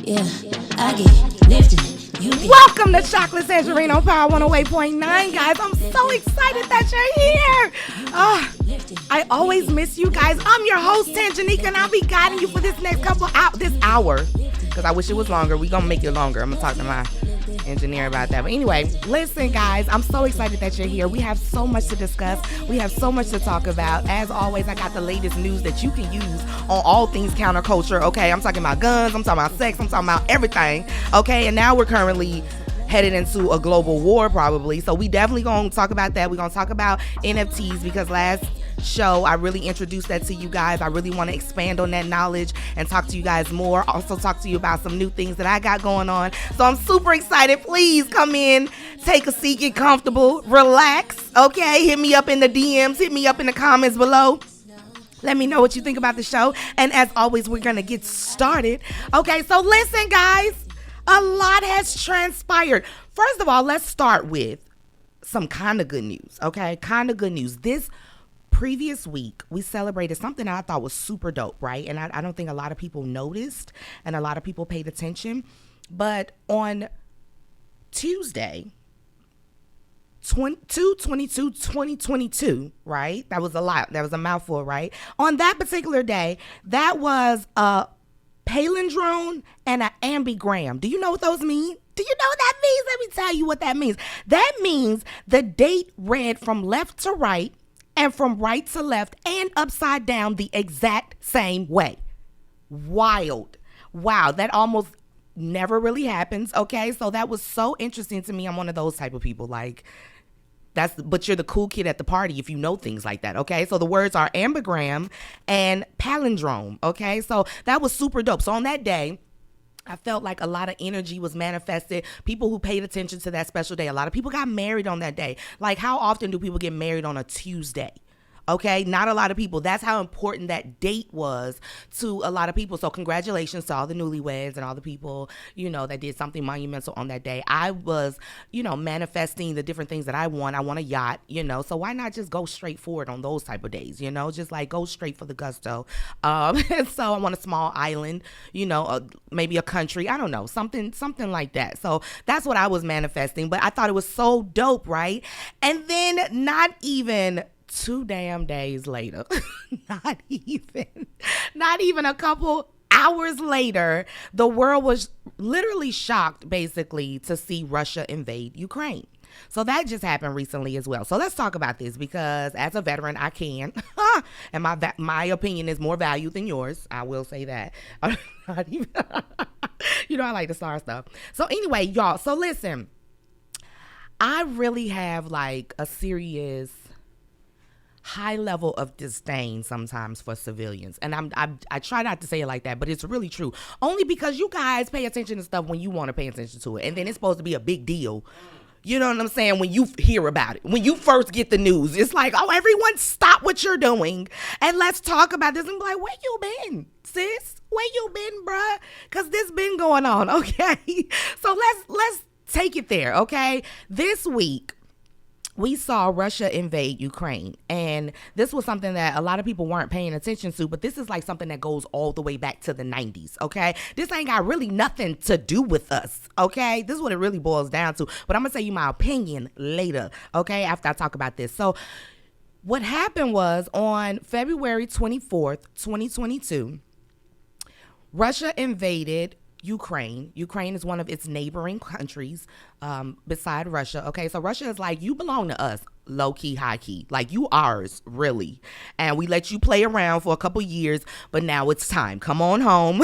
Yeah, I get lifted. You get Welcome to Chocolate Tangerine on Power 108.9, guys. I'm so excited that you're here. I always miss you guys. I'm your host, Tangerine, and I'll be guiding you for this next this hour. Because I wish it was longer. We're going to make it longer. I'm going to talk to my engineer about that. But anyway, listen, guys, I'm so excited that you're here. We have so much to discuss. We have so much to talk about. As always, I got the latest news that you can use on all things counterculture. Okay, I'm talking about guns. I'm talking about sex. I'm talking about everything. Okay, and now we're currently headed into a global war probably. So we definitely going to talk about that. We're going to talk about NFTs because last show I really introduced that to you guys. I really want to expand on that knowledge and talk to you guys more. Also talk to you about some new things that I got going on. So I'm super excited. Please come in, take a seat, get comfortable, relax. Okay, hit me up in the DMs, hit me up in the comments below. Let me know what you think about the show. And as always, we're going to get started. Okay, so listen, guys. A lot has transpired. First of all, let's start with some kind of good news, okay? Kind of good news. This previous week, we celebrated something that I thought was super dope, right? And I don't think a lot of people noticed and a lot of people paid attention. But on Tuesday, 2/22/2022, right? That was a lot. That was a mouthful, right? On that particular day, that was a palindrome and an ambigram. Do you know what those mean? Do you know what that means? Let me tell you what that means. That means the date read from left to right and from right to left and upside down the exact same way. Wild. Wow, that almost never really happens, okay? So that was so interesting to me. I'm one of those type of people, like, but you're the cool kid at the party if you know things like that, okay? So the words are ambigram and palindrome, okay? So that was super dope. So on that day, I felt like a lot of energy was manifested. People who paid attention to that special day. A lot of people got married on that day. Like, how often do people get married on a Tuesday? Okay, not a lot of people. That's how important that date was to a lot of people. So congratulations to all the newlyweds and all the people, that did something monumental on that day. I was, manifesting the different things that I want. I want a yacht, so why not just go straight forward on those type of days, just like go straight for the gusto. And so I want a small island, maybe a country. I don't know, something like that. So that's what I was manifesting. But I thought it was so dope, right? And then not even 2 damn days later, not even a couple hours later, the world was literally shocked basically to see Russia invade Ukraine. So that just happened recently as well. So let's talk about this because as a veteran, I can, and my opinion is more valued than yours. I will say that. Not even, I like to start stuff. So anyway, y'all, so listen, I really have like a serious high level of disdain sometimes for civilians. And I try not to say it like that, but it's really true. Only because you guys pay attention to stuff when you want to pay attention to it. And then it's supposed to be a big deal. You know what I'm saying? When you hear about it, when you first get the news, it's like, oh, everyone stop what you're doing and let's talk about this. And be like, where you been, sis? Where you been, bruh? Because this been going on, okay? So let's take it there, okay? This week, we saw Russia invade Ukraine, and this was something that a lot of people weren't paying attention to, but this is like something that goes all the way back to the 90s, okay? This ain't got really nothing to do with us, okay? This is what it really boils down to, but I'm gonna tell you my opinion later, okay, after I talk about this. So what happened was on February 24th, 2022, Russia invaded Ukraine. Ukraine is one of its neighboring countries beside Russia. Okay, so Russia is like, you belong to us, low key, high key. Like, you ours, really. And we let you play around for a couple years, but now it's time. Come on home.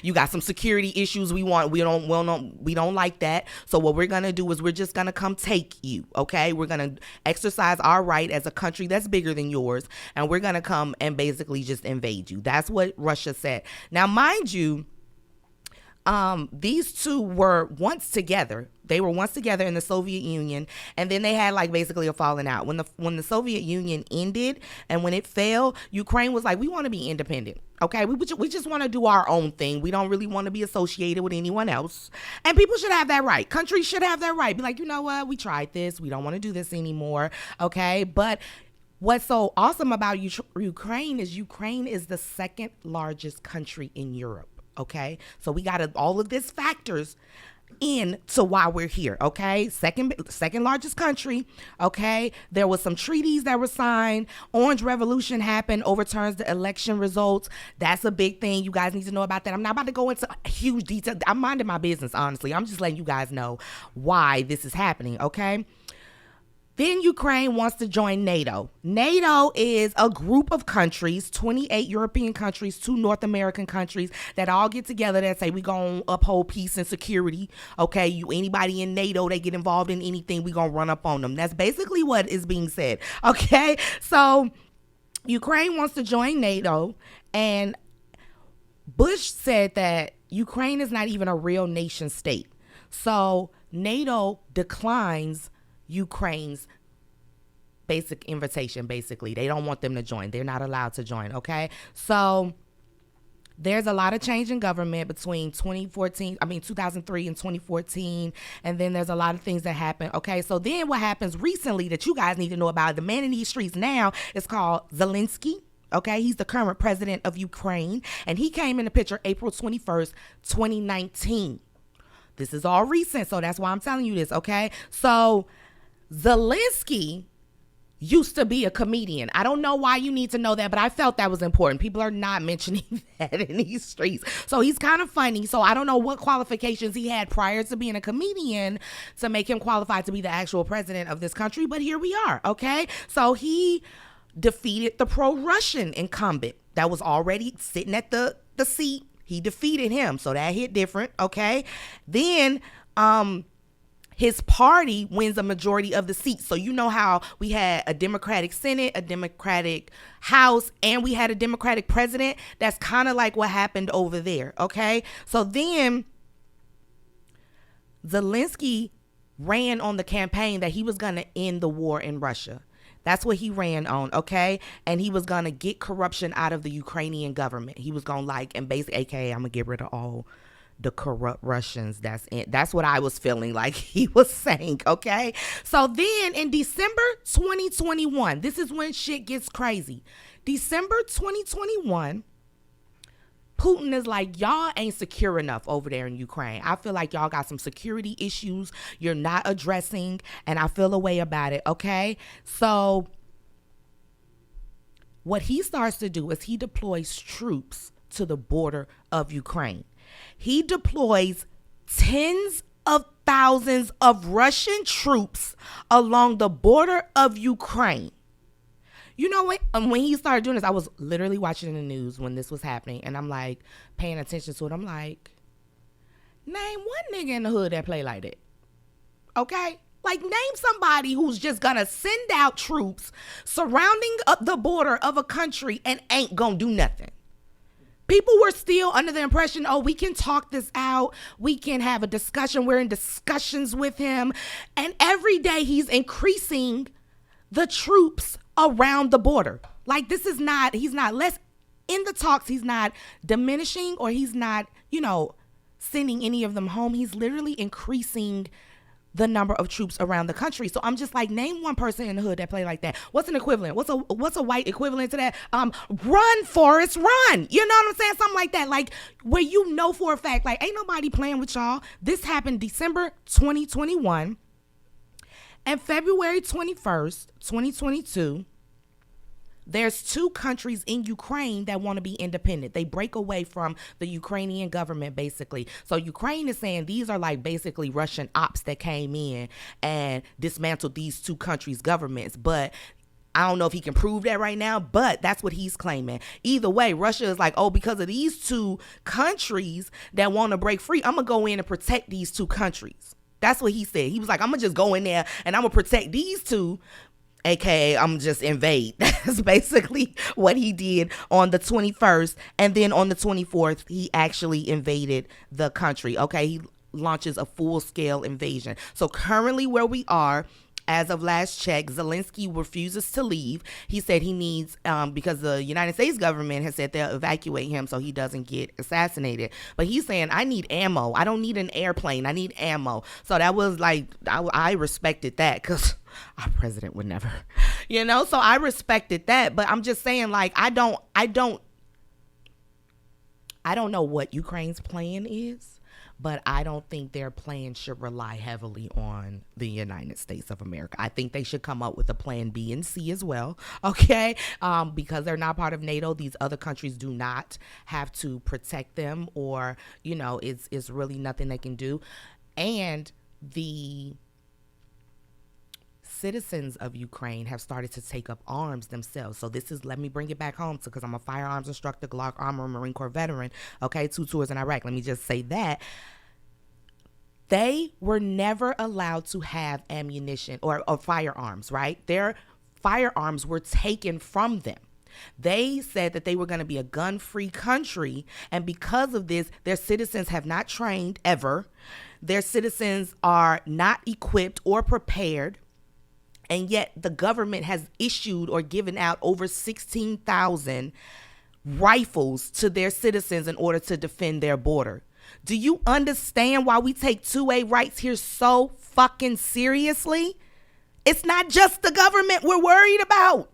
You got some security issues we don't like that. So what we're gonna do is we're just gonna come take you. Okay, we're gonna exercise our right as a country that's bigger than yours, and we're gonna come and basically just invade you. That's what Russia said. Now, mind you, these two were once together. They were once together in the Soviet Union, and then they had like basically a falling out. When the Soviet Union ended and when it fell, Ukraine was like, we want to be independent. Okay, we just want to do our own thing. We don't really want to be associated with anyone else. And people should have that right. Countries should have that right. Be like, you know what? We tried this. We don't want to do this anymore. Okay, but what's so awesome about Ukraine is the second largest country in Europe. Okay, so we got all of these factors into why we're here. Okay, second largest country. Okay, there was some treaties that were signed. Orange Revolution happened, overturns the election results. That's a big thing. You guys need to know about that. I'm not about to go into huge detail. I'm minding my business, honestly. I'm just letting you guys know why this is happening. Okay. Then Ukraine wants to join NATO. NATO is a group of countries, 28 European countries, 2 North American countries that all get together that say we gonna uphold peace and security. Okay, anybody in NATO, they get involved in anything, we gonna run up on them. That's basically what is being said. Okay, so Ukraine wants to join NATO, and Bush said that Ukraine is not even a real nation state. So NATO declines Ukraine's basic invitation. Basically, they don't want them to join. They're not allowed to join. Okay, so there's a lot of change in government between 2003 and 2014, and then there's a lot of things that happen. Okay, so then what happens recently that you guys need to know about, the man in these streets now is called Zelensky. Okay, he's the current president of Ukraine, and he came in the picture April 21st, 2019. This is all recent, so that's why I'm telling you this. Okay, so Zelensky used to be a comedian. I don't know why you need to know that, but I felt that was important. People are not mentioning that in these streets. So he's kind of funny. So I don't know what qualifications he had prior to being a comedian to make him qualified to be the actual president of this country, but here we are. Okay, so he defeated the pro-Russian incumbent that was already sitting at the seat. He defeated him, so that hit different. Okay, then his party wins a majority of the seats. So you know how we had a Democratic Senate, a Democratic House, and we had a Democratic president? That's kind of like what happened over there, okay? So then Zelensky ran on the campaign that he was going to end the war in Russia. That's what he ran on, okay? And he was going to get corruption out of the Ukrainian government. He was going to and basically, AKA, I'm going to get rid of all the corrupt Russians. That's what I was feeling like he was saying, okay? So then in December 2021, this is when shit gets crazy. December 2021, Putin is like, y'all ain't secure enough over there in Ukraine. I feel like y'all got some security issues you're not addressing, and I feel a way about it, okay? So what he starts to do is he deploys troops to the border of Ukraine. He deploys tens of thousands of Russian troops along the border of Ukraine. You know what? When he started doing this, I was literally watching the news when this was happening, and I'm like paying attention to it. I'm like, name one nigga in the hood that play like that. Okay? Like, name somebody who's just gonna send out troops surrounding the border of a country and ain't gonna do nothing. People were still under the impression, oh, we can talk this out. We can have a discussion. We're in discussions with him. And every day he's increasing the troops around the border. Like, he's not less in the talks. He's not diminishing, or he's not, sending any of them home. He's literally increasing the number of troops around the country. So I'm just like, name one person in the hood that play like that. What's an equivalent? What's a white equivalent to that? Run, Forrest, run. You know what I'm saying? Something like that. Like, where you know for a fact, like, ain't nobody playing with y'all. This happened December 2021. And February 21st, 2022, there's 2 countries in Ukraine that want to be independent. They break away from the Ukrainian government, basically. So Ukraine is saying these are like basically Russian ops that came in and dismantled these 2 countries' governments. But I don't know if he can prove that right now, but that's what he's claiming. Either way, Russia is like, oh, because of these 2 countries that want to break free, I'm going to go in and protect these 2 countries. That's what he said. He was like, I'm going to just go in there and I'm going to protect these 2, AKA, I'm just invade. That's basically what he did on the 21st. And then on the 24th, he actually invaded the country. Okay, he launches a full-scale invasion. So currently where we are, as of last check, Zelensky refuses to leave. He said he needs, because the United States government has said they'll evacuate him so he doesn't get assassinated. But he's saying, I need ammo. I don't need an airplane. I need ammo. So that was like, I respected that, because our president would never, so I respected that. But I'm just saying, like, I don't I don't know what Ukraine's plan is, but I don't think their plan should rely heavily on the United States of America. I think they should come up with a plan B and C as well, okay? Because they're not part of NATO. These other countries do not have to protect them, or, it's really nothing they can do. And the citizens of Ukraine have started to take up arms themselves. So let me bring it back home, because I'm a firearms instructor, Glock armor, Marine Corps veteran, okay, 2 tours in Iraq. Let me just say that they were never allowed to have ammunition or firearms, right? Their firearms were taken from them. They said that they were going to be a gun-free country, and because of this, their citizens have not trained ever. Their citizens are not equipped or prepared. And yet the government has issued or given out over 16,000 rifles to their citizens in order to defend their border. Do you understand why we take 2A rights here so fucking seriously? It's not just the government we're worried about.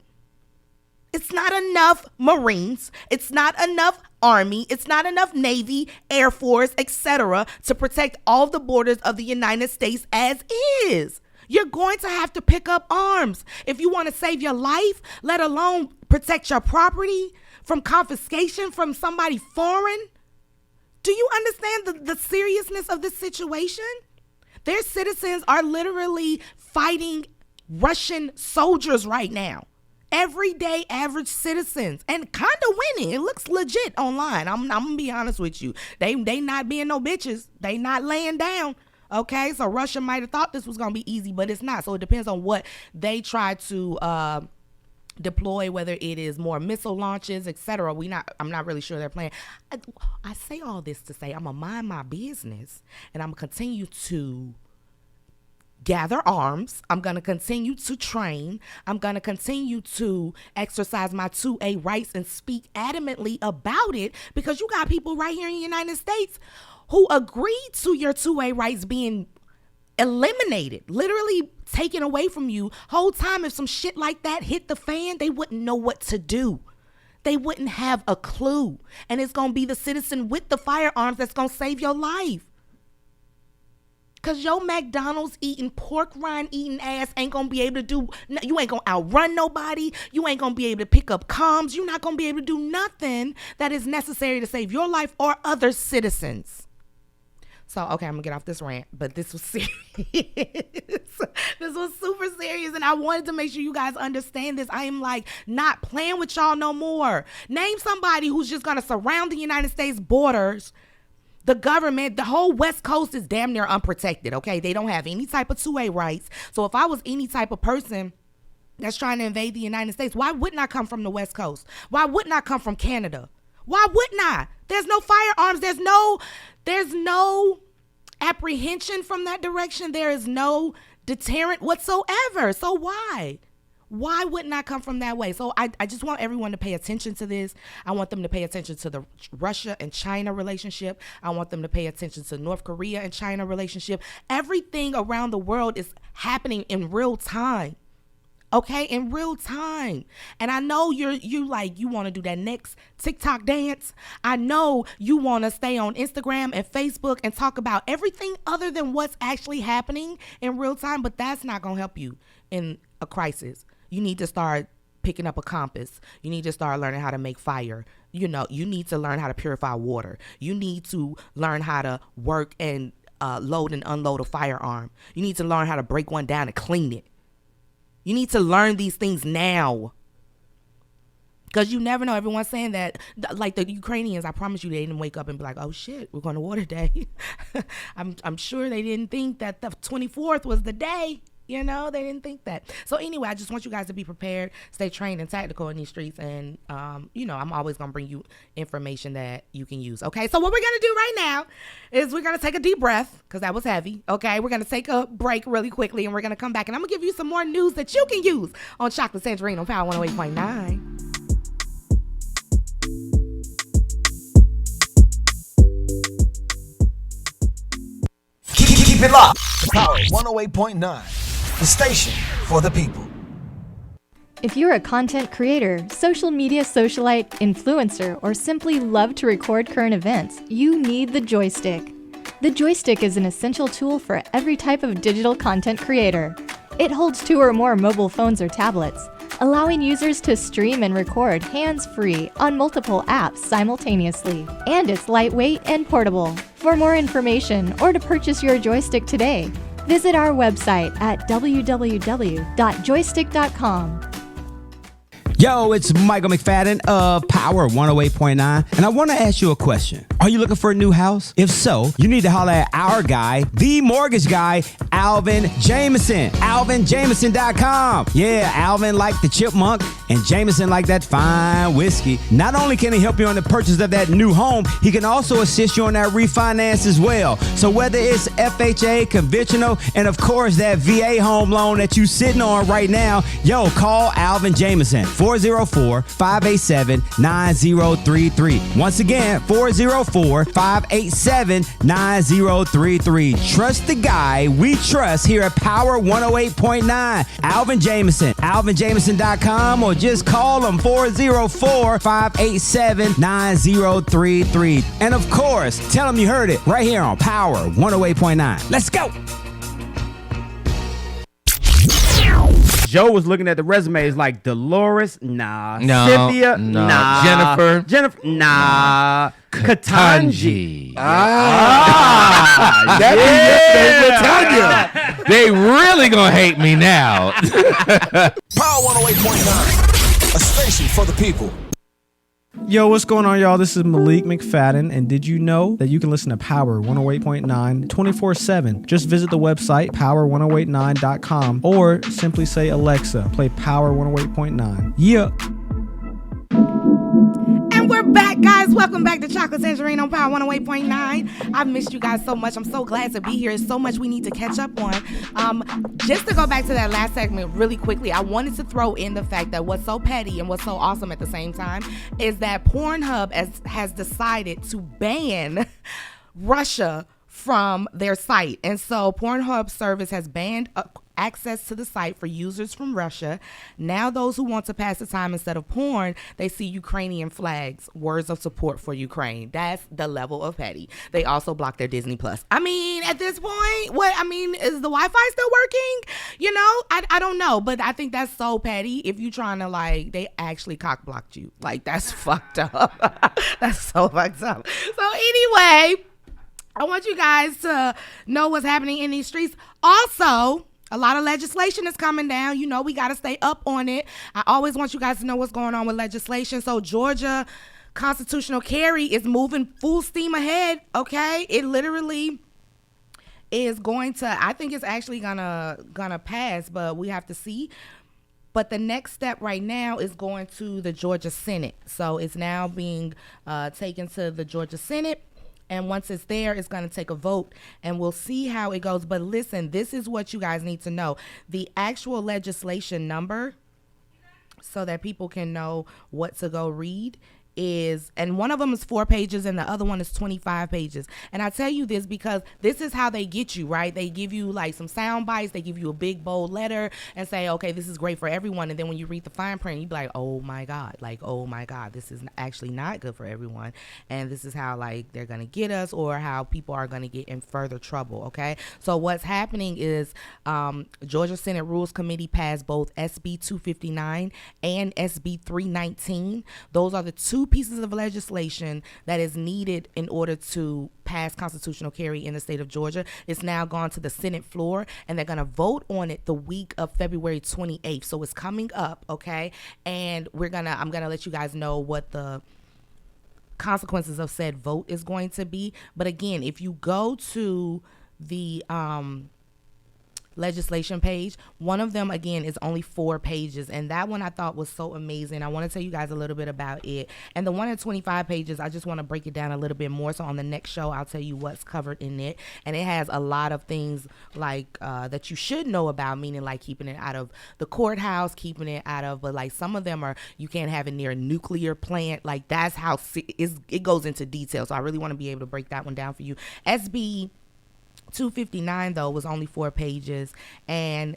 It's not enough Marines. It's not enough Army. It's not enough Navy, Air Force, etc. to protect all the borders of the United States as is. You're going to have to pick up arms if you want to save your life, let alone protect your property from confiscation from somebody foreign. Do you understand the seriousness of this situation? Their citizens are literally fighting Russian soldiers right now. Everyday average citizens, and kind of winning. It looks legit online. I'm gonna be honest with you. They not being no bitches. They not laying down. Okay, so Russia might have thought this was going to be easy, but it's not. So it depends on what they try to deploy, whether it is more missile launches, etc. I'm not really sure their plan. I say all this to say I'm going to mind my business, and I'm going to continue to gather arms. I'm going to continue to train. I'm going to continue to exercise my 2A rights and speak adamantly about it, because you got people right here in the United States who agreed to your 2A rights being eliminated, literally taken away from you. Whole time, if some shit like that hit the fan, they wouldn't know what to do. They wouldn't have a clue. And it's going to be the citizen with the firearms that's going to save your life. Because your McDonald's eating, pork rind eating ass ain't going to be able to do, you ain't going to outrun nobody. You ain't going to be able to pick up comms. You're not going to be able to do nothing that is necessary to save your life or other citizens. So, okay, I'm going to get off this rant, but this was serious. This was super serious, and I wanted to make sure you guys understand this. I am not playing with y'all no more. Name somebody who's just going to surround the United States borders. The government, the whole West Coast is damn near unprotected, okay? They don't have any type of 2A rights. So if I was any type of person that's trying to invade the United States, why wouldn't I come from the West Coast? Why wouldn't I come from Canada? Why wouldn't I? There's no firearms. There's no apprehension from that direction. There is no deterrent whatsoever. So why? Why wouldn't I come from that way? So I just want everyone to pay attention to this. I want them to pay attention to the Russia and China relationship. I want them to pay attention to North Korea and China relationship. Everything around the world is happening in real time. Okay, in real time. And I know you want to do that next TikTok dance. I know you want to stay on Instagram and Facebook and talk about everything other than what's actually happening in real time, but that's not going to help you in a crisis. You need to start picking up a compass. You need to start learning how to make fire. You need to learn how to purify water. You need to learn how to work and load and unload a firearm. You need to learn how to break one down and clean it. You need to learn these things now. Because you never know. Everyone's saying that, like the Ukrainians, I promise you they didn't wake up and be like, oh shit, we're going to Water Day. I'm sure they didn't think that the 24th was the day. They didn't think that. So anyway, I just want you guys to be prepared, stay trained and tactical in these streets. And, I'm always going to bring you information that you can use. Okay, so what we're going to do right now is we're going to take a deep breath, because that was heavy. Okay, we're going to take a break really quickly, and we're going to come back. And I'm going to give you some more news that you can use on Chocolate Tangerine on Power 108.9. Keep it locked. Power 108.9. The station for the people. If you're a content creator, social media socialite, influencer, or simply love to record current events, you need the joystick. The joystick is an essential tool for every type of digital content creator. It holds 2 or more mobile phones or tablets, allowing users to stream and record hands-free on multiple apps simultaneously. And it's lightweight and portable. For more information or to purchase your joystick today, visit our website at www.joystick.com. Yo, it's Michael McFadden of Power 108.9, and I want to ask you a question. Are you looking for a new house? If so, you need to holler at our guy, the mortgage guy, Alvin Jameson. AlvinJameson.com. Yeah, Alvin like the chipmunk, and Jameson like that fine whiskey. Not only can he help you on the purchase of that new home, he can also assist you on that refinance as well. So whether it's FHA, conventional, and of course that VA home loan that you sitting on right now, yo, call Alvin Jameson. 404-587-9033. Once again, 404-587-9033. Trust the guy we trust here at Power 108.9. Alvin Jameson. AlvinJameson.com, or just call him 404-587-9033. And of course, tell him you heard it right here on Power 108.9. Let's go. Joe was looking at the resumes like Dolores, nah. No, Cynthia, no. nah. Jennifer, nah. Katanji. That means they really gonna hate me now. Power 108.9, a station for the people. Yo, what's going on, y'all? This is Malik McFadden, and did you know that you can listen to Power 108.9 24/7? Just visit the website, power1089.com, or simply say, Alexa, play Power 108.9. Yeah. And we're back, guys. Welcome back to Chocolate Tangerine on Power 108.9. I've missed you guys so much. I'm so glad to be here. There's so much we need to catch up on. Just to go back to that last segment really quickly, I wanted to throw in the fact that what's so petty and what's so awesome at the same time is that Pornhub has decided to ban Russia from their site. And so Pornhub service has banned access to the site for users from Russia. Now those who want to pass the time instead of porn, they see Ukrainian flags, words of support for Ukraine. That's the level of petty. They also blocked their Disney Plus. I mean, at this point, is the Wi-Fi still working? You know, I don't know, but I think that's so petty. If you're trying to they actually cock blocked you. That's fucked up. That's so fucked up. So anyway, I want you guys to know what's happening in these streets. Also, a lot of legislation is coming down. You know, we got to stay up on it. I always want you guys to know what's going on with legislation. So Georgia constitutional carry is moving full steam ahead, okay? It literally is going to, I think it's actually gonna pass, but we have to see. But the next step right now is going to the Georgia Senate. So it's now being taken to the Georgia Senate. And once it's there, it's going to take a vote, and we'll see how it goes. But listen, this is what you guys need to know. The actual legislation number, so that people can know what to go read, is, and one of them is 4 pages and the other one is 25 pages. And I tell you this because this is how they get you, right? They give you some sound bites, they give you a big bold letter and say, okay, this is great for everyone. And then when you read the fine print, you be like, oh my God, this is actually not good for everyone. And this is how they're gonna get us, or how people are gonna get in further trouble. Okay, so what's happening is Georgia Senate Rules Committee passed both SB 259 and SB 319. Those are the two pieces of legislation that is needed in order to pass constitutional carry in the state of Georgia. It's now gone to the Senate floor, and they're going to vote on it the week of February 28th. So it's coming up, okay? And I'm going to let you guys know what the consequences of said vote is going to be. But again, if you go to the legislation page, one of them again is only 4 pages, and that one I thought was so amazing. I want to tell you guys a little bit about it. And the one at 25 pages, I just want to break it down a little bit more, so on the next show I'll tell you what's covered in it. And it has a lot of things that you should know about, meaning keeping it out of the courthouse, keeping it out of, but some of them are, you can't have it near a nuclear plant. That's how it goes into detail. So I really want to be able to break that one down for you. SB 259 though was only 4 pages, and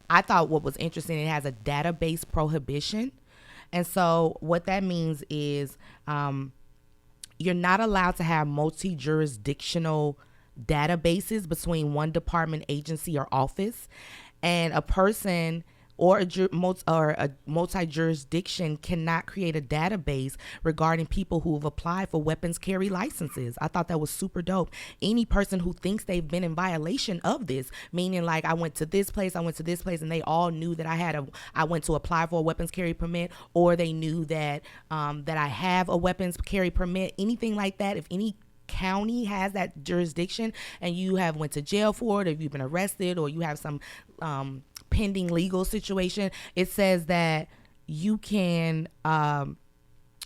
I thought what was interesting, it has a database prohibition. And so what that means is you're not allowed to have multi-jurisdictional databases between one department, agency, or office. And a person or a multi-jurisdiction cannot create a database regarding people who have applied for weapons carry licenses. I thought that was super dope. Any person who thinks they've been in violation of this, meaning like I went to this place, and they all knew that I went to apply for a weapons carry permit, or they knew that that I have a weapons carry permit, anything like that. If any county has that jurisdiction and you have went to jail for it, or if you've been arrested, or you have some pending legal situation, it says that you can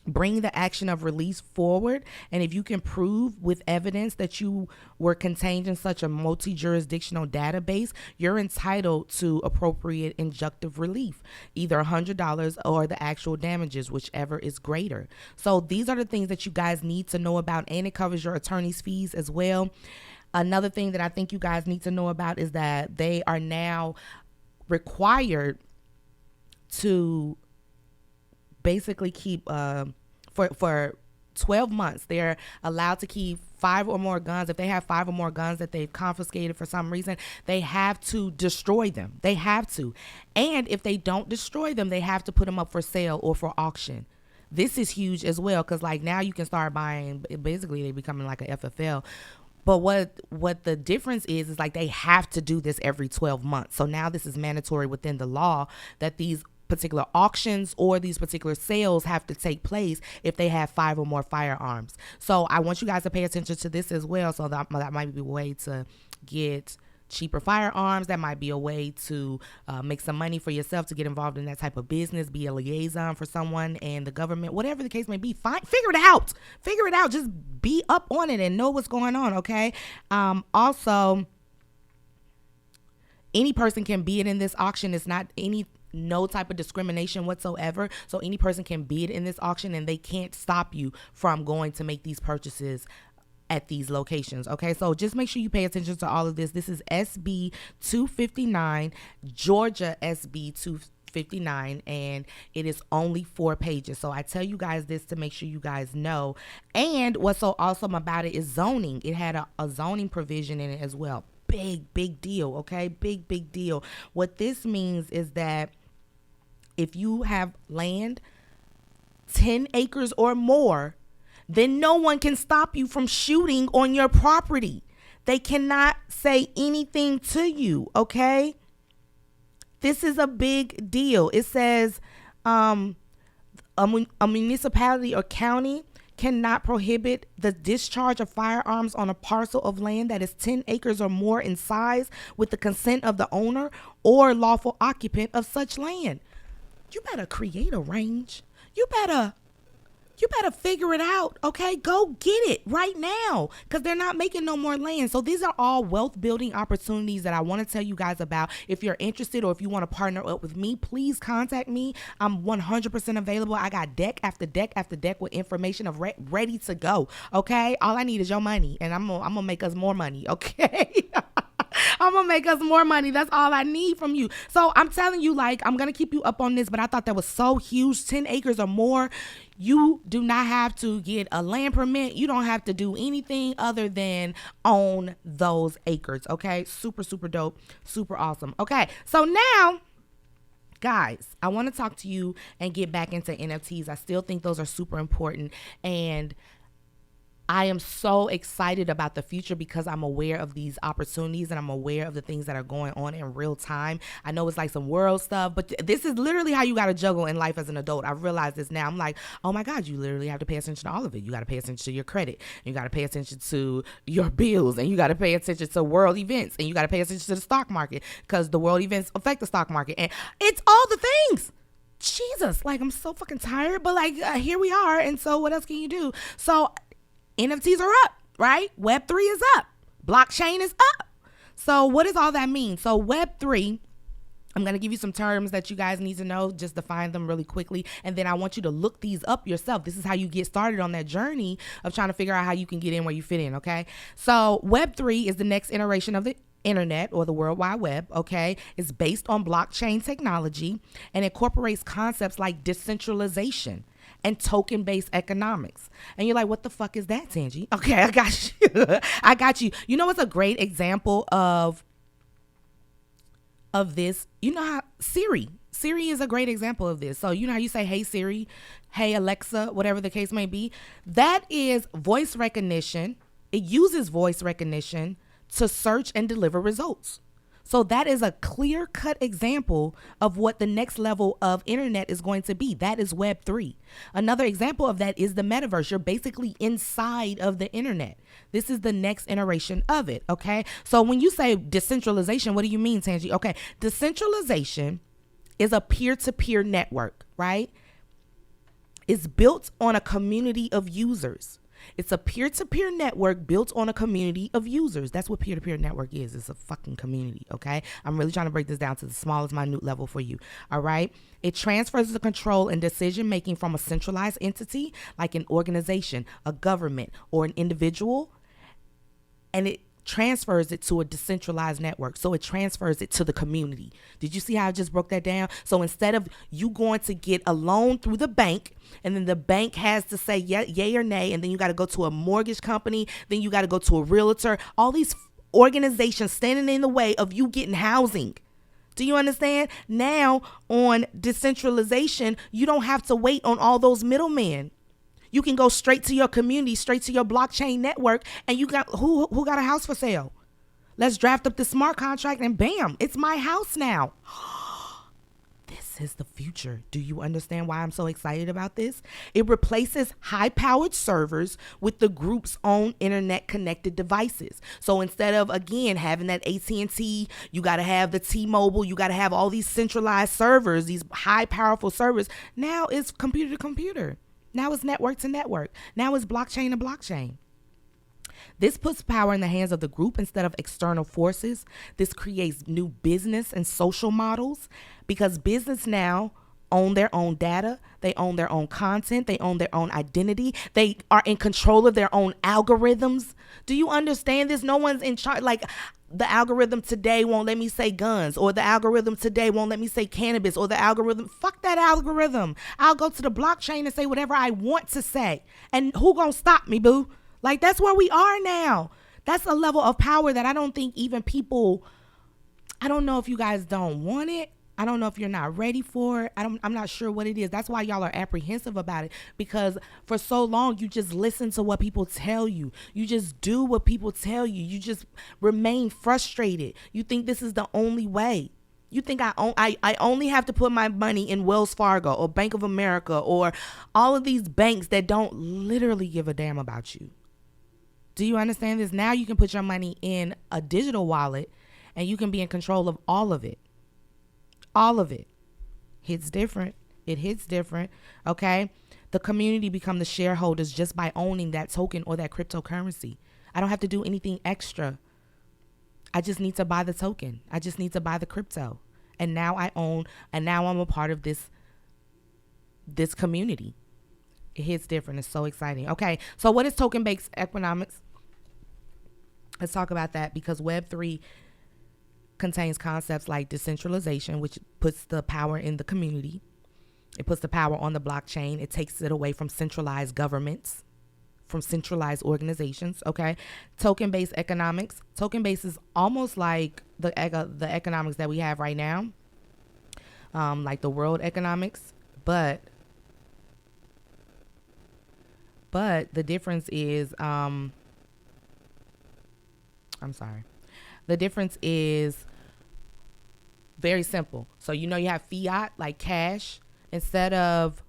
bring the action of release forward, and if you can prove with evidence that you were contained in such a multi-jurisdictional database, you're entitled to appropriate injunctive relief, either $100 or the actual damages, whichever is greater. So these are the things that you guys need to know about, and it covers your attorney's fees as well. Another thing that I think you guys need to know about is that they are now required to basically keep for 12 months they're allowed to keep 5 or more guns. If they have 5 or more guns that they've confiscated for some reason, they have to destroy them. They have to. And if they don't destroy them, they have to put them up for sale or for auction. This is huge as well, because like now you can start buying, basically they becoming like a FFL. But what the difference is like they have to do this every 12 months. So now this is mandatory within the law that these particular auctions or these particular sales have to take place if they have 5 or more firearms. So I want you guys to pay attention to this as well. So that might be a way to get cheaper firearms. That might be a way to make some money for yourself, to get involved in that type of business, be a liaison for someone and the government, whatever the case may be. Figure it out. Just be up on it and know what's going on. Okay. Also, any person can bid in this auction. It's not no type of discrimination whatsoever. So any person can bid in this auction, and they can't stop you from going to make these purchases at these locations. Okay, so just make sure you pay attention to all of this. This is SB 259, Georgia SB 259, and it is only 4 pages. So I tell you guys this to make sure you guys know. And what's so awesome about it is zoning. It had a zoning provision in it as well. Big deal. Okay, big deal. What this means is that if you have land 10 acres or more, then no one can stop you from shooting on your property. They cannot say anything to you, okay? This is a big deal. It says a municipality or county cannot prohibit the discharge of firearms on a parcel of land that is 10 acres or more in size with the consent of the owner or lawful occupant of such land. You better create a range. You better figure it out, okay? Go get it right now, because they're not making no more land. So these are all wealth building opportunities that I want to tell you guys about. If you're interested, or if you want to partner up with me, please contact me. I'm 100% available. I got deck after deck after deck with information of ready to go, okay? All I need is your money, and I'm gonna make us more money, okay? I'm gonna make us more money. That's all I need from you. So I'm telling you, like, I'm gonna keep you up on this, but I thought that was so huge. 10 acres or more. You do not have to get a land permit. You don't have to do anything other than own those acres. Okay. Super dope. Super awesome. Okay. So now, guys, I want to talk to you and get back into NFTs. I still think those are super important, and I am so excited about the future because I'm aware of these opportunities and I'm aware of the things that are going on in real time. I know it's like some world stuff, but this is literally how you got to juggle in life as an adult. I realize this now. I'm like, oh my God, you literally have to pay attention to all of it. You got to pay attention to your credit. You got to pay attention to your bills, and you got to pay attention to world events, and you got to pay attention to the stock market because the world events affect the stock market, and it's all the things. Jesus, like, I'm so fucking tired, but like, here we are. And so what else can you do? So NFTs are up, right? Web3 is up. Blockchain is up. So what does all that mean? So Web3, I'm going to give you some terms that you guys need to know, just define them really quickly. And then I want you to look these up yourself. This is how you get started on that journey of trying to figure out how you can get in where you fit in, okay? So Web3 is the next iteration of the internet or the World Wide Web, okay, is based on blockchain technology and incorporates concepts like decentralization and token-based economics. And you're like, what the fuck is that, Tangie? Okay, I got you. I got you. You know what's a great example of this? You know how Siri is a great example of this. So you know how you say, hey Siri, hey Alexa, whatever the case may be? That is voice recognition. It uses voice recognition to search and deliver results. So that is a clear-cut example of what the next level of internet is going to be. That is Web 3. Another example of that is the metaverse. You're basically inside of the internet. This is the next iteration of it, okay? So when you say decentralization, what do you mean, Tangie? Okay, decentralization is a peer-to-peer network, right? It's built on a community of users. It's a peer-to-peer network built on a community of users. That's what peer-to-peer network is. It's a fucking community, okay? I'm really trying to break this down to the smallest minute level for you, all right? It transfers the control and decision-making from a centralized entity like an organization, a government, or an individual, and it transfers it to a decentralized network. So it transfers it to the community. Did you see how I just broke that down? So instead of you going to get a loan through the bank, and then the bank has to say yay or nay, and then you got to go to a mortgage company, then you got to go to a realtor, all these organizations standing in the way of you getting housing. Do you understand? Now on decentralization, you don't have to wait on all those middlemen. You can go straight to your community, straight to your blockchain network, and you got who got a house for sale? Let's draft up the smart contract and bam, it's my house now. This is the future. Do you understand why I'm so excited about this? It replaces high-powered servers with the group's own internet-connected devices. So instead of, again, having that AT&T, you got to have the T-Mobile, you got to have all these centralized servers, these high, powerful servers. Now it's computer to computer. Now it's network to network. Now it's blockchain to blockchain. This puts power in the hands of the group instead of external forces. This creates new business and social models because business now own their own data. They own their own content. They own their own identity. They are in control of their own algorithms. Do you understand this? No one's in charge. Like, the algorithm today won't let me say guns, or the algorithm today won't let me say cannabis, or the algorithm, fuck that algorithm. I'll go to the blockchain and say whatever I want to say. And who gonna stop me, boo? Like, that's where we are now. That's a level of power that I don't think even people, I don't know if you guys don't want it. I don't know if you're not ready for it. I'm not sure what it is. That's why y'all are apprehensive about it, because for so long you just listen to what people tell you. You just do what people tell you. You just remain frustrated. You think this is the only way. You think I only have to put my money in Wells Fargo or Bank of America or all of these banks that don't literally give a damn about you. Do you understand this? Now you can put your money in a digital wallet and you can be in control of all of it. All of it. Hits different. It hits different. Okay. The community become the shareholders just by owning that token or that cryptocurrency. I don't have to do anything extra. I just need to buy the token. I just need to buy the crypto. And now I own, and now I'm a part of this community. It hits different. It's so exciting. Okay. So what is token-based economics? Let's talk about that, because Web3 contains concepts like decentralization, which puts the power in the community. It puts the power on the blockchain. It takes it away from centralized governments, from centralized organizations. Okay. Token-based economics. Token-based is almost like the economics that we have right now, like the world economics, but the difference is, the difference is very simple. So, you have fiat, like cash. Instead of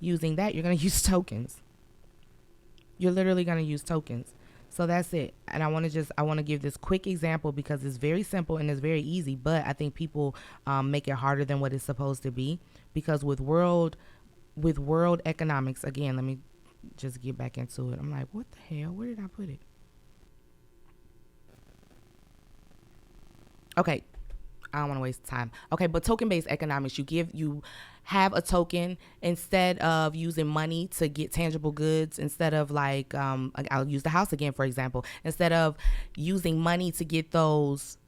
using that, you're going to use tokens. You're literally going to use tokens. So that's it. And I want to give this quick example because it's very simple and it's very easy, but I think people make it harder than what it's supposed to be, because with world economics, again, let me just get back into it. I'm like, what the hell? Where did I put it? Okay. I don't want to waste time. Okay, but token-based economics, you have a token instead of using money to get tangible goods, instead of like, I'll use the house again, for example, instead of using money to get those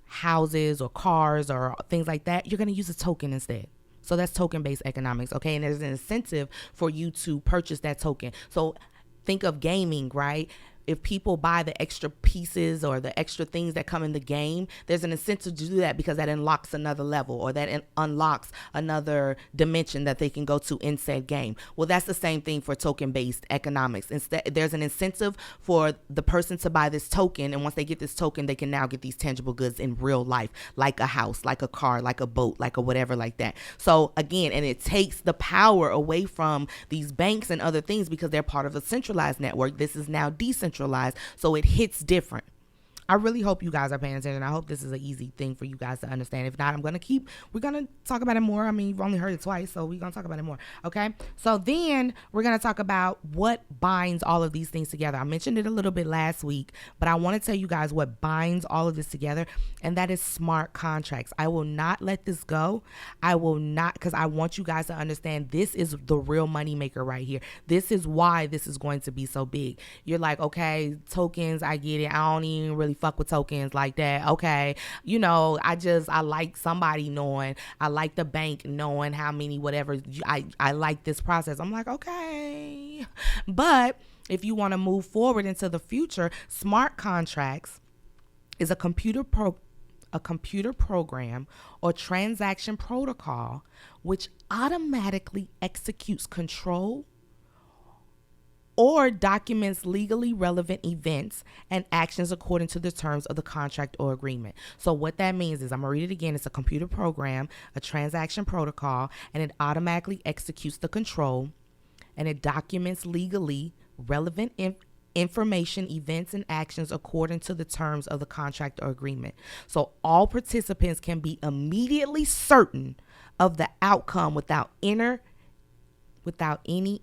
houses or cars or things like that, you're going to use a token instead. So that's token-based economics, okay? And there's an incentive for you to purchase that token. So think of gaming, right? If people buy the extra pieces or the extra things that come in the game, there's an incentive to do that because that unlocks another level or that unlocks another dimension that they can go to in said game. Well, that's the same thing for token-based economics. Instead, there's an incentive for the person to buy this token, and once they get this token, they can now get these tangible goods in real life, like a house, like a car, like a boat, like a whatever like that. So again, and it takes the power away from these banks and other things because they're part of a centralized network. This is now decentralized. So it hits different. I really hope you guys are paying attention. I hope this is an easy thing for you guys to understand. If not, we're going to talk about it more. I mean, you've only heard it twice, so we're going to talk about it more. Okay. So then we're going to talk about what binds all of these things together. I mentioned it a little bit last week, but I want to tell you guys what binds all of this together, and that is smart contracts. I will not let this go. I will not, because I want you guys to understand this is the real money maker right here. This is why this is going to be so big. You're like, okay, tokens, I get it. I don't even really fuck with tokens like that. Okay. You know, I like somebody knowing, I like the bank knowing how many, whatever. I like this process. I'm like, okay. But if you want to move forward into the future, smart contracts is a computer program or transaction protocol which automatically executes control or documents legally relevant events and actions according to the terms of the contract or agreement. So what that means is, I'm going to read it again. It's a computer program, a transaction protocol, and it automatically executes the control, and it documents legally relevant information, events, and actions according to the terms of the contract or agreement. So all participants can be immediately certain of the outcome without any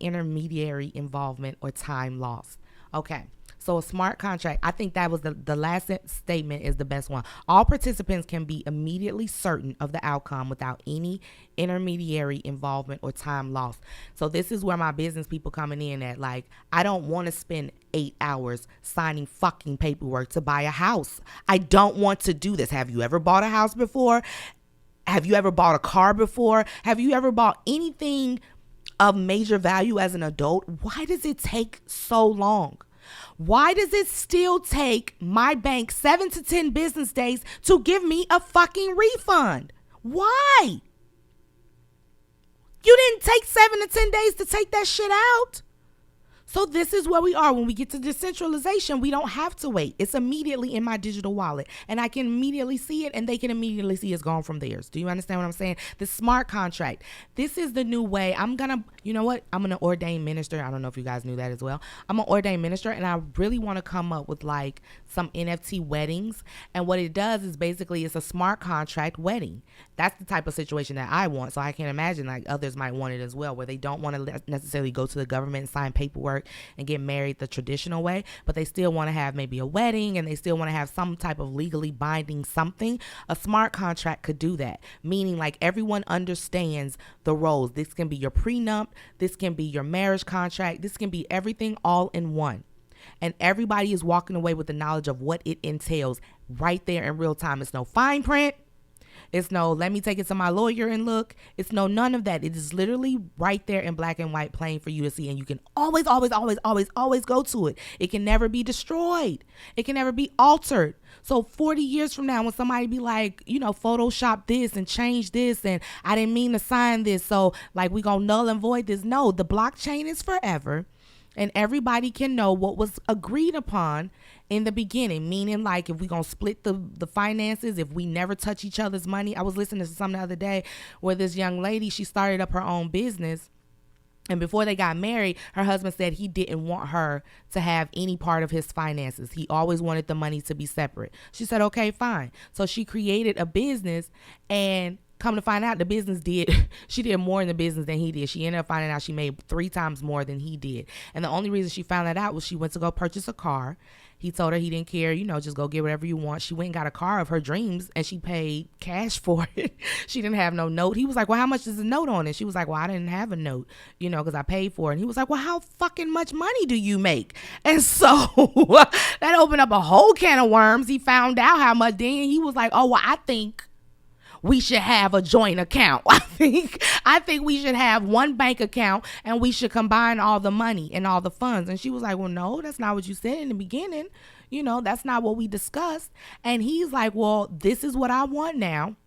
intermediary involvement or time lost. Okay, so a smart contract, I think that was the last statement is the best one. All participants can be immediately certain of the outcome without any intermediary involvement or time lost. So this is where my business people coming in at. Like, I don't want to spend 8 hours signing fucking paperwork to buy a house. I don't want to do this. Have you ever bought a house before? Have you ever bought a car before? Have you ever bought anything of major value as an adult? Why does it take so long? Why does it still take my bank 7 to 10 business days to give me a fucking refund? Why? You didn't take 7 to 10 days to take that shit out. So this is where we are. When we get to decentralization, we don't have to wait. It's immediately in my digital wallet, and I can immediately see it, and they can immediately see it's gone from theirs. Do you understand what I'm saying? The smart contract. This is the new way. You know what? I'm going to ordain minister. I don't know if you guys knew that as well. I'm an ordained minister, and I really want to come up with like some NFT weddings. And what it does is basically it's a smart contract wedding. That's the type of situation that I want. So I can imagine like others might want it as well, where they don't want to necessarily go to the government and sign paperwork and get married the traditional way, but they still want to have maybe a wedding, and they still want to have some type of legally binding something. A smart contract could do that, meaning like everyone understands the roles. This can be your prenup, this can be your marriage contract, this can be everything all in one. And everybody is walking away with the knowledge of what it entails right there in real time. It's no fine print. It's no, let me take it to my lawyer and look. It's no, none of that. It is literally right there in black and white, plain for you to see. And you can always go to it. It can never be destroyed. It can never be altered. So 40 years from now, when somebody be like, you know, Photoshop this and change this, and I didn't mean to sign this, so like we gonna null and void this. No, the blockchain is forever. And everybody can know what was agreed upon in the beginning, meaning like if we're going to split the finances, if we never touch each other's money. I was listening to something the other day where this young lady, she started up her own business. And before they got married, her husband said he didn't want her to have any part of his finances. He always wanted the money to be separate. She said, okay, fine. So she created a business, and Come to find out, she did more in the business than he did. She ended up finding out she made 3 times more than he did. And the only reason she found that out was she went to go purchase a car. He told her he didn't care, just go get whatever you want. She went and got a car of her dreams and she paid cash for it. She didn't have no note. He was like, well, how much is the note on it? She was like, well, I didn't have a note, because I paid for it. And he was like, well, how fucking much money do you make? And so that opened up a whole can of worms. He found out how much. Then he was like, oh, well, I think we should have a joint account. I think we should have one bank account and we should combine all the money and all the funds. And she was like, well, no, that's not what you said in the beginning. That's not what we discussed. And he's like, well, this is what I want now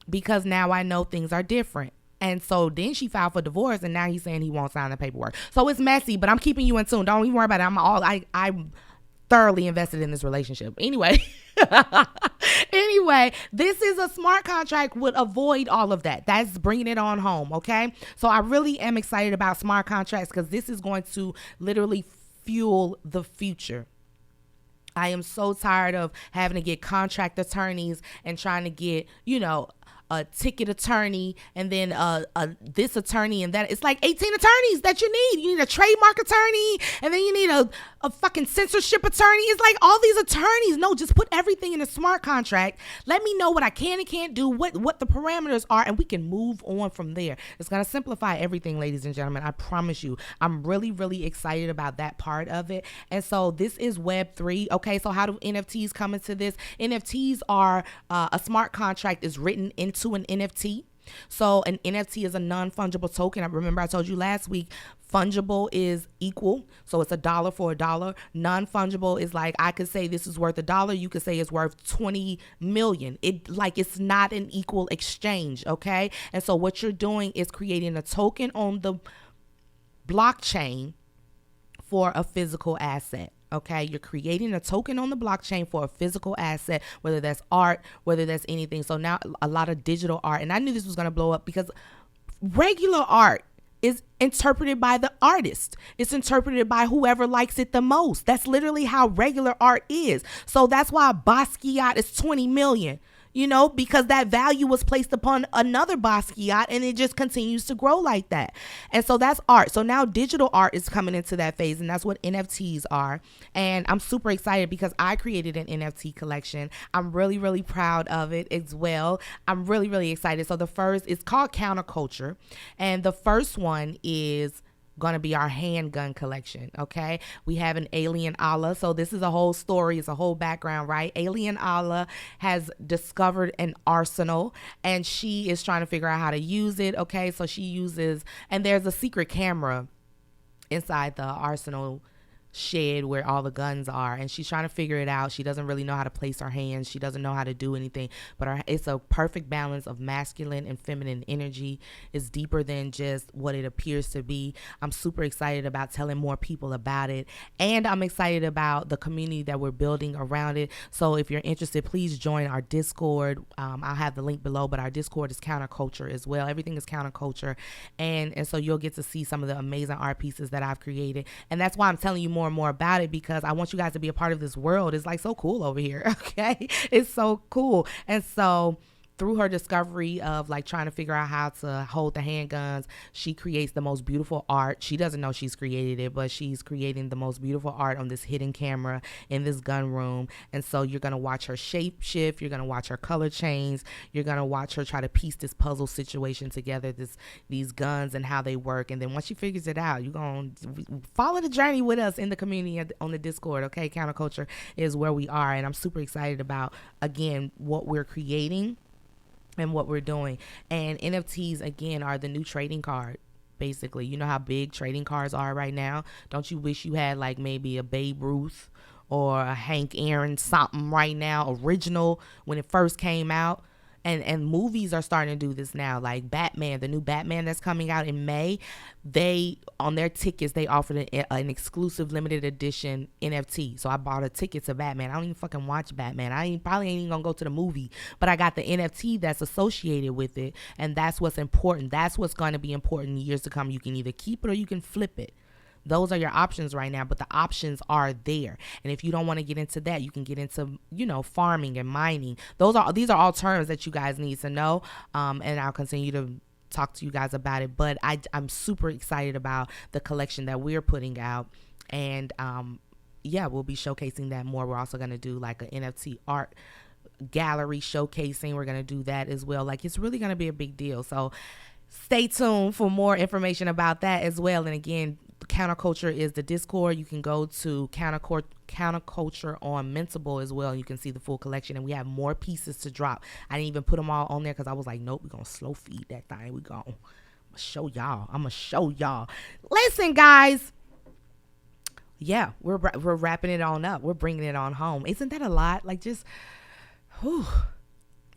because now I know things are different. And so then she filed for divorce and now he's saying he won't sign the paperwork. So it's messy, but I'm keeping you in tune. Don't even worry about it. I'm thoroughly invested in this relationship. Anyway, this is a smart contract would avoid all of that. That's bringing it on home. Okay. So I really am excited about smart contracts because this is going to literally fuel the future. I am so tired of having to get contract attorneys and trying to get, a ticket attorney and then this attorney and that. It's like 18 attorneys that you need. You need a trademark attorney and then you need a fucking censorship attorney. It's like all these attorneys. No, just put everything in a smart contract. Let me know what I can and can't do, what the parameters are, and we can move on from there. It's going to simplify everything, ladies and gentlemen. I promise you. I'm really, really excited about that part of it. And so this is Web3. Okay, so how do NFTs come into this? NFTs are a smart contract is written into an NFT. So an NFT is a non-fungible token. I remember I told you last week, fungible is equal. So it's $1 for $1. Non-fungible is like, I could say this is worth $1. You could say it's worth 20 million. It's not an equal exchange. Okay. And so what you're doing is creating a token on the blockchain for a physical asset. Okay, you're creating a token on the blockchain for a physical asset, whether that's art, whether that's anything. So now a lot of digital art, and I knew this was going to blow up because regular art is interpreted by the artist. It's interpreted by whoever likes it the most. That's literally how regular art is. So that's why a Basquiat is 20 million. Because that value was placed upon another Basquiat and it just continues to grow like that. And so that's art. So now digital art is coming into that phase and that's what NFTs are. And I'm super excited because I created an NFT collection. I'm really, really proud of it as well. I'm really, really excited. So the first is called Counterculture. And the first one is going to be our handgun collection. Okay, we have an Alien Allah. So this is a whole story, it's a whole background, right? Alien Allah has discovered an arsenal and she is trying to figure out how to use it. Okay, so she uses, and there's a secret camera inside the arsenal shed where all the guns are, and she's trying to figure it out. She doesn't really know how to place her hands. She doesn't know how to do anything, but it's a perfect balance of masculine and feminine energy. It's deeper than just what it appears to be. I'm super excited about telling more people about it, and I'm excited about the community that we're building around it. So if you're interested, please join our Discord. I'll have the link below, but our Discord is Counterculture as well. Everything is Counterculture, and so you'll get to see some of the amazing art pieces that I've created, and that's why I'm telling you more and more about it, because I want you guys to be a part of this world. It's like so cool over here. Okay, it's so cool. And so through her discovery of like trying to figure out how to hold the handguns, she creates the most beautiful art. She doesn't know she's created it, but she's creating the most beautiful art on this hidden camera in this gun room. And so you're going to watch her shape shift. You're going to watch her color change. You're going to watch her try to piece this puzzle situation together, these guns and how they work. And then once she figures it out, you're going to follow the journey with us in the community on the Discord. Okay, Counterculture is where we are. And I'm super excited about, again, what we're creating and what we're doing. And NFTs, again, are the new trading card. Basically, you know how big trading cards are right now? Don't you wish you had like maybe a Babe Ruth or a Hank Aaron something right now, original, when it first came out? And movies are starting to do this now, like Batman, the new Batman that's coming out in May. They, on their tickets, they offered an exclusive limited edition NFT. So I bought a ticket to Batman. I don't even fucking watch Batman. I probably ain't even gonna go to the movie, but I got the NFT that's associated with it, and that's what's important. That's what's going to be important in years to come. You can either keep it or you can flip it. Those are your options right now, but the options are there. And if you don't want to get into that, you can get into, farming and mining. These are all terms that you guys need to know. And I'll continue to talk to you guys about it. But I'm super excited about the collection that we're putting out. And we'll be showcasing that more. We're also going to do like an NFT art gallery showcasing. We're going to do that as well. Like, it's really going to be a big deal. So stay tuned for more information about that as well. And again, Counterculture is the Discord. You can go to Counterculture on Mintable as well. You can see the full collection, and we have more pieces to drop. I didn't even put them all on there because I was like, nope, we're gonna slow feed that thing. I'm gonna show y'all. Listen, guys. Yeah, we're wrapping it on up. We're bringing it on home. Isn't that a lot? Like, just, whew.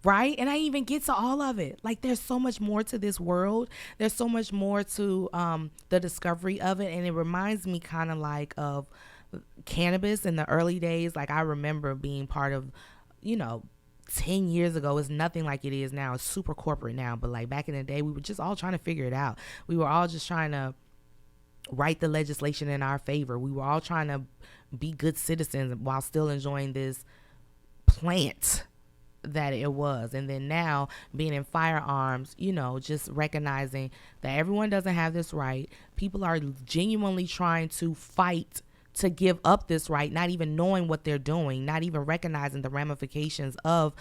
Right? And I didn't even get to all of it. Like, there's so much more to this world. There's so much more to the discovery of it. And it reminds me kind of like of cannabis in the early days. Like, I remember being part of, 10 years ago. It's nothing like it is now. It's super corporate now. But like back in the day, we were just all trying to figure it out. We were all just trying to write the legislation in our favor. We were all trying to be good citizens while still enjoying this plant that it was. And then now being in firearms, just recognizing that everyone doesn't have this right. People are genuinely trying to fight to give up this right, not even knowing what they're doing, not even recognizing the ramifications of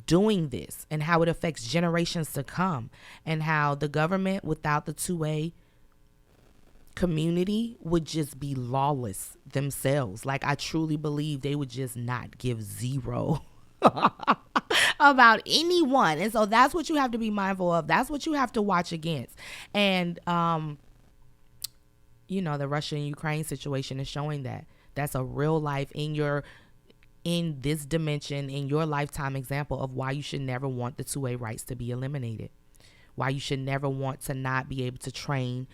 doing this and how it affects generations to come, and how the government without the 2A community would just be lawless themselves. Like, I truly believe they would just not give zero about anyone. And so that's what you have to be mindful of. That's what you have to watch against. And the Russia and Ukraine situation is showing that that's a real life in this dimension, in your lifetime example of why you should never want the 2A rights to be eliminated, why you should never want to not be able to train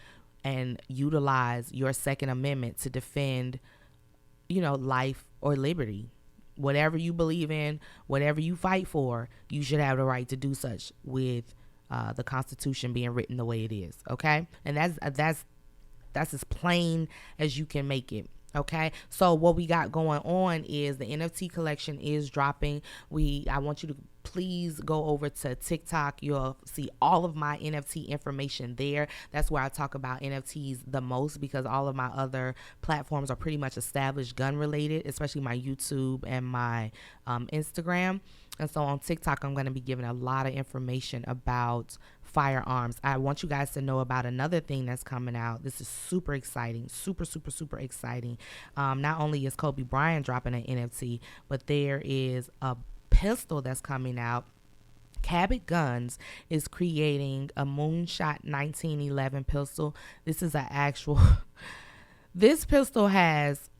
and utilize your Second Amendment to defend life or liberty. Whatever you believe in, whatever you fight for, you should have the right to do such with the Constitution being written the way it is. Okay. And that's as plain as you can make it. Okay. So what we got going on is the NFT collection is dropping. I want you to please go over to TikTok. You'll see all of my NFT information there. That's where I talk about NFTs the most, because all of my other platforms are pretty much established gun related, especially my YouTube and my Instagram. And so on TikTok, I'm going to be giving a lot of information about firearms. I want you guys to know about another thing that's coming out. This is super exciting, super exciting. Not only is Kobe Bryant dropping an NFT, but there is a pistol that's coming out. Cabot Guns is creating a Moonshot 1911 pistol. This is this pistol has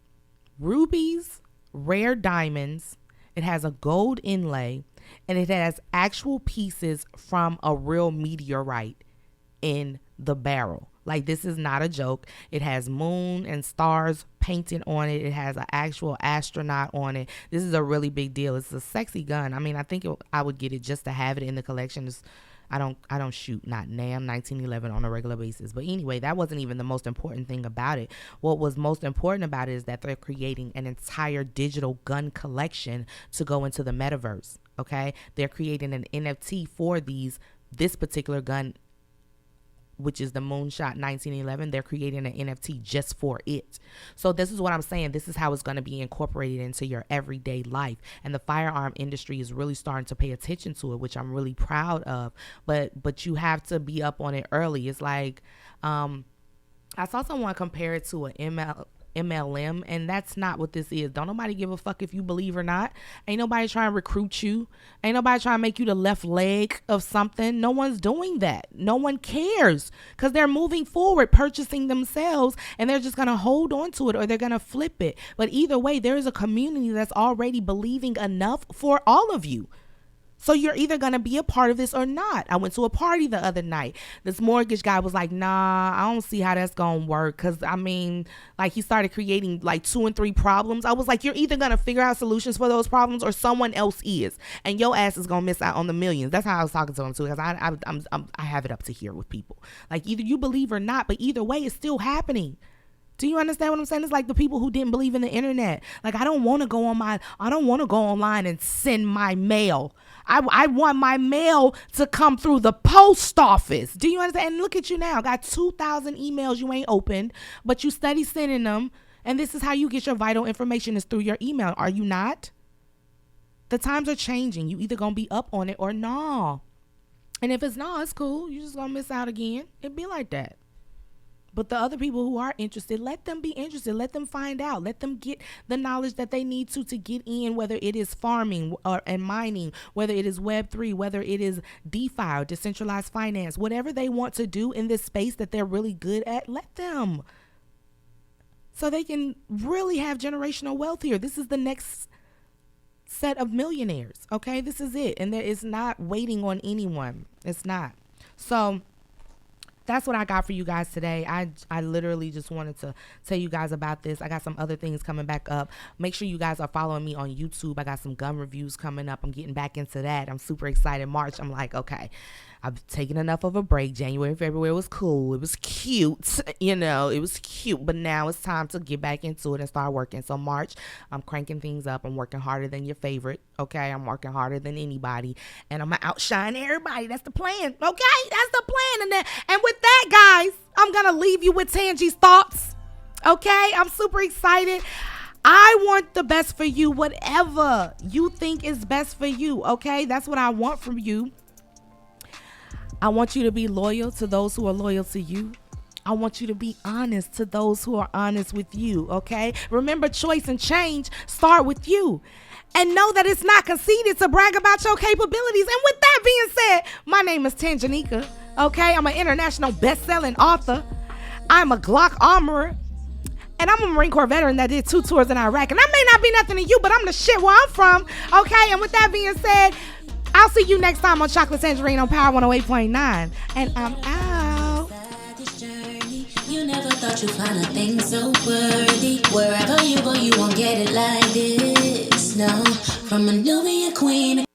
rubies, rare diamonds. It has a gold inlay, and it has actual pieces from a real meteorite in the barrel. Like, this is not a joke. It has moon and stars painted on it. It has an actual astronaut on it. This is a really big deal. It's a sexy gun. I mean, I think I would get it just to have it in the collection. I don't shoot not NAM 1911 on a regular basis. But anyway, that wasn't even the most important thing about it. What was most important about it is that they're creating an entire digital gun collection to go into the metaverse. Okay, they're creating an NFT for this particular gun, which is the Moonshot 1911. They're creating an NFT just for it. So this is what I'm saying. This is how it's going to be incorporated into your everyday life. And the firearm industry is really starting to pay attention to it, which I'm really proud of. But you have to be up on it early. It's like, I saw someone compare it to an MLM, and that's not what this is. Don't nobody give a fuck if you believe or not. Ain't nobody trying to recruit you. Ain't nobody trying to make you the left leg of something. No one's doing that. No one cares, because they're moving forward, purchasing themselves, and they're just going to hold on to it, or they're going to flip it. But either way, there is a community that's already believing enough for all of you. So you're either going to be a part of this or not. I went to a party the other night. This mortgage guy was like, nah, I don't see how that's going to work. Because, I mean, like, he started creating like 2 and 3 problems. I was like, you're either going to figure out solutions for those problems or someone else is. And your ass is going to miss out on the millions. That's how I was talking to him, too, because I have it up to here with people. Like, either you believe or not, but either way, it's still happening. Do you understand what I'm saying? It's like the people who didn't believe in the internet. Like, I don't want to go online and send my mail. I want my mail to come through the post office. Do you understand? And look at you now. Got 2,000 emails you ain't opened, but you study sending them. And this is how you get your vital information, is through your email. Are you not? The times are changing. You either going to be up on it or no. And if it's not, it's cool. You just going to miss out again. It be like that. But the other people who are interested, let them be interested. Let them find out. Let them get the knowledge that they need to get in, whether it is farming and mining, whether it is Web3, whether it is DeFi, decentralized finance, whatever they want to do in this space that they're really good at, let them. So they can really have generational wealth here. This is the next set of millionaires, okay? This is it. And there is not waiting on anyone. It's not. So that's what I got for you guys today. I literally just wanted to tell you guys about this. I got some other things coming back up. Make sure you guys are following me on YouTube. I got some gun reviews coming up. I'm getting back into that. I'm super excited. March, I'm like, okay, I've taken enough of a break. January and February was cool. It was cute. It was cute. But now it's time to get back into it and start working. So March, I'm cranking things up. I'm working harder than your favorite. Okay, I'm working harder than anybody. And I'm going to outshine everybody. That's the plan. Okay, that's the plan. And with that, guys, I'm going to leave you with Tangie's thoughts. Okay, I'm super excited. I want the best for you, whatever you think is best for you. Okay, that's what I want from you. I want you to be loyal to those who are loyal to you. I want you to be honest to those who are honest with you, okay? Remember, choice and change start with you. And know that it's not conceited to brag about your capabilities. And with that being said, my name is Tangerine, okay? I'm an international best-selling author. I'm a Glock armorer. And I'm a Marine Corps veteran that did 2 tours in Iraq. And I may not be nothing to you, but I'm the shit where I'm from, okay? And with that being said, I'll see you next time on Chocolate Tangerine on Power 108.9. And I'm out. You never thought you'd find a thing so worthy. Wherever you go, you won't get it like this. No, from a Nubian queen.